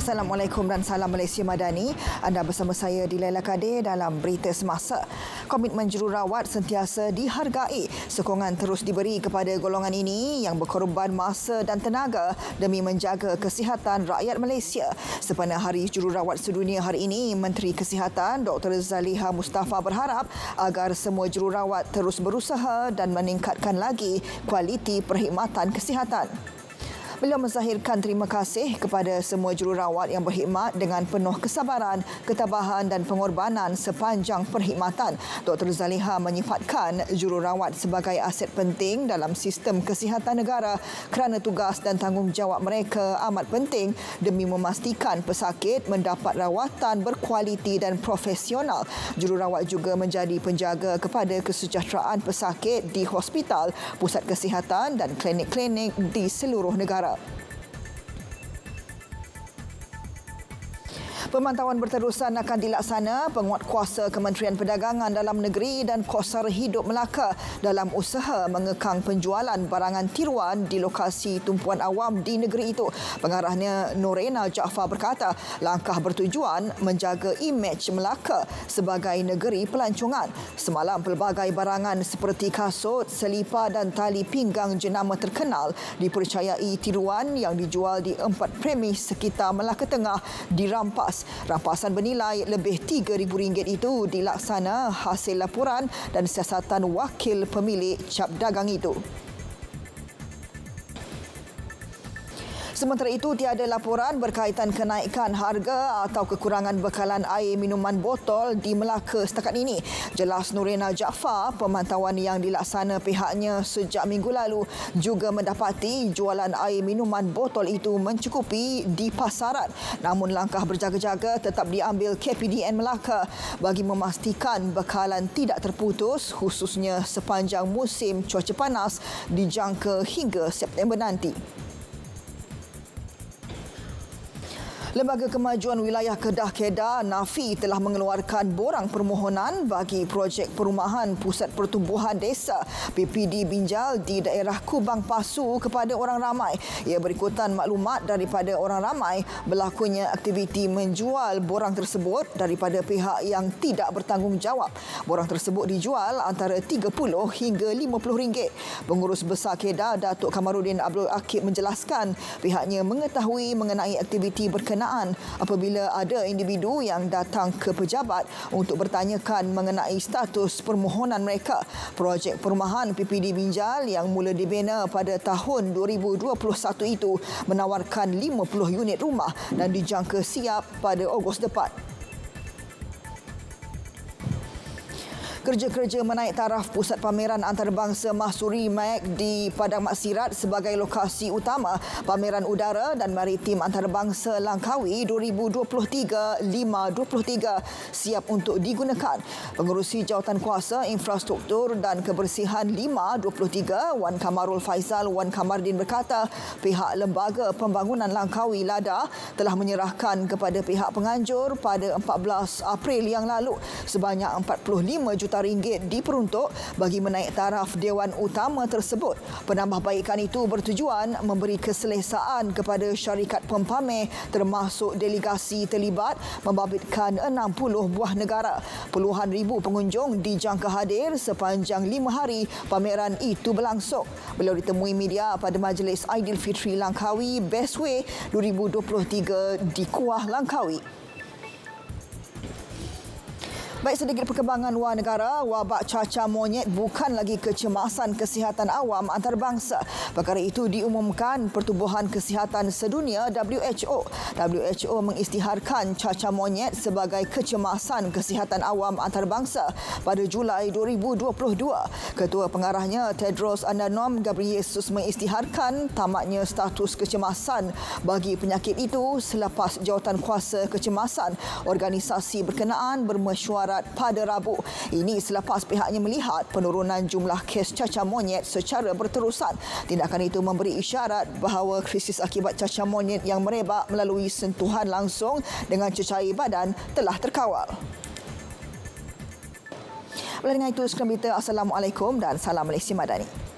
Assalamualaikum dan salam Malaysia Madani. Anda bersama saya di Laila Kadir dalam Berita Semasa. Komitmen jururawat sentiasa dihargai. Sokongan terus diberi kepada golongan ini yang berkorban masa dan tenaga demi menjaga kesihatan rakyat Malaysia. Sepanjang Hari Jururawat Sedunia hari ini, Menteri Kesihatan Dr. Zaliha Mustafa berharap agar semua jururawat terus berusaha dan meningkatkan lagi kualiti perkhidmatan kesihatan. Beliau menzahirkan terima kasih kepada semua jururawat yang berkhidmat dengan penuh kesabaran, ketabahan dan pengorbanan sepanjang perkhidmatan. Dr. Zaliha menyifatkan jururawat sebagai aset penting dalam sistem kesihatan negara kerana tugas dan tanggungjawab mereka amat penting demi memastikan pesakit mendapat rawatan berkualiti dan profesional. Jururawat juga menjadi penjaga kepada kesejahteraan pesakit di hospital, pusat kesihatan dan klinik-klinik di seluruh negara. Pemantauan berterusan akan dilaksana penguatkuasa Kementerian Perdagangan Dalam Negeri dan Kos Sara Hidup Melaka dalam usaha mengekang penjualan barangan tiruan di lokasi tumpuan awam di negeri itu. Pengarahnya Norena Jaafar berkata, langkah bertujuan menjaga imej Melaka sebagai negeri pelancongan. Semalam, pelbagai barangan seperti kasut, selipar dan tali pinggang jenama terkenal dipercayai tiruan yang dijual di 4 premis sekitar Melaka Tengah dirampas. Rampasan bernilai lebih RM3,000 itu dilaksana hasil laporan dan siasatan wakil pemilik cap dagang itu. Sementara itu, tiada laporan berkaitan kenaikan harga atau kekurangan bekalan air minuman botol di Melaka setakat ini. Jelas Norena Jaafar, pemantauan yang dilaksana pihaknya sejak minggu lalu juga mendapati jualan air minuman botol itu mencukupi di pasaran. Namun langkah berjaga-jaga tetap diambil KPDN Melaka bagi memastikan bekalan tidak terputus, khususnya sepanjang musim cuaca panas dijangka hingga September nanti. Lembaga Kemajuan Wilayah Kedah Kedah NAFI telah mengeluarkan borang permohonan bagi projek perumahan Pusat Pertumbuhan Desa PPD Binjal di daerah Kubang Pasu kepada orang ramai. Ia berikutan maklumat daripada orang ramai berlakunya aktiviti menjual borang tersebut daripada pihak yang tidak bertanggungjawab. Borang tersebut dijual antara RM30 hingga RM50. Pengurus Besar Kedah Datuk Kamarudin Abdul Akib menjelaskan pihaknya mengetahui mengenai aktiviti berkenaan apabila ada individu yang datang ke pejabat untuk bertanyakan mengenai status permohonan mereka. Projek perumahan PPD Binjal yang mula dibina pada tahun 2021 itu menawarkan 50 unit rumah dan dijangka siap pada Ogos depan. Kerja-kerja menaik taraf Pusat Pameran Antarabangsa Mahsuri MAG di Padang Maksirat sebagai lokasi utama Pameran Udara dan Maritim Antarabangsa Langkawi 2023-523 siap untuk digunakan. Pengerusi Jawatankuasa Infrastruktur dan Kebersihan 523 Wan Kamarul Faizal Wan Kamardin berkata pihak Lembaga Pembangunan Langkawi LADA telah menyerahkan kepada pihak penganjur pada 14 April yang lalu sebanyak RM45 juta diperuntuk bagi menaik taraf Dewan Utama tersebut. Penambahbaikan itu bertujuan memberi keselesaan kepada syarikat pempamer termasuk delegasi terlibat membabitkan 60 buah negara. Puluhan ribu pengunjung dijangka hadir sepanjang 5 hari pameran itu berlangsung. Beliau ditemui media pada Majlis Aidilfitri Langkawi Best Way 2023 di Kuah Langkawi. Baik, sedikit perkembangan luar negara, wabak cacar monyet bukan lagi kecemasan kesihatan awam antarabangsa. Perkara itu diumumkan Pertubuhan Kesihatan Sedunia WHO. WHO mengisytiharkan cacar monyet sebagai kecemasan kesihatan awam antarabangsa pada Julai 2022. Ketua pengarahnya Tedros Adhanom Ghebreyesus mengisytiharkan tamatnya status kecemasan bagi penyakit itu selepas Jawatankuasa Kecemasan organisasi berkenaan bermesyuarat pada Rabu. Ini selepas pihaknya melihat penurunan jumlah kes cacar monyet secara berterusan. Tindakan itu memberi isyarat bahawa krisis akibat cacar monyet yang merebak melalui sentuhan langsung dengan cecair badan telah terkawal. Dengan itu, sekian berita. Assalamualaikum dan salam Malaysia Madani.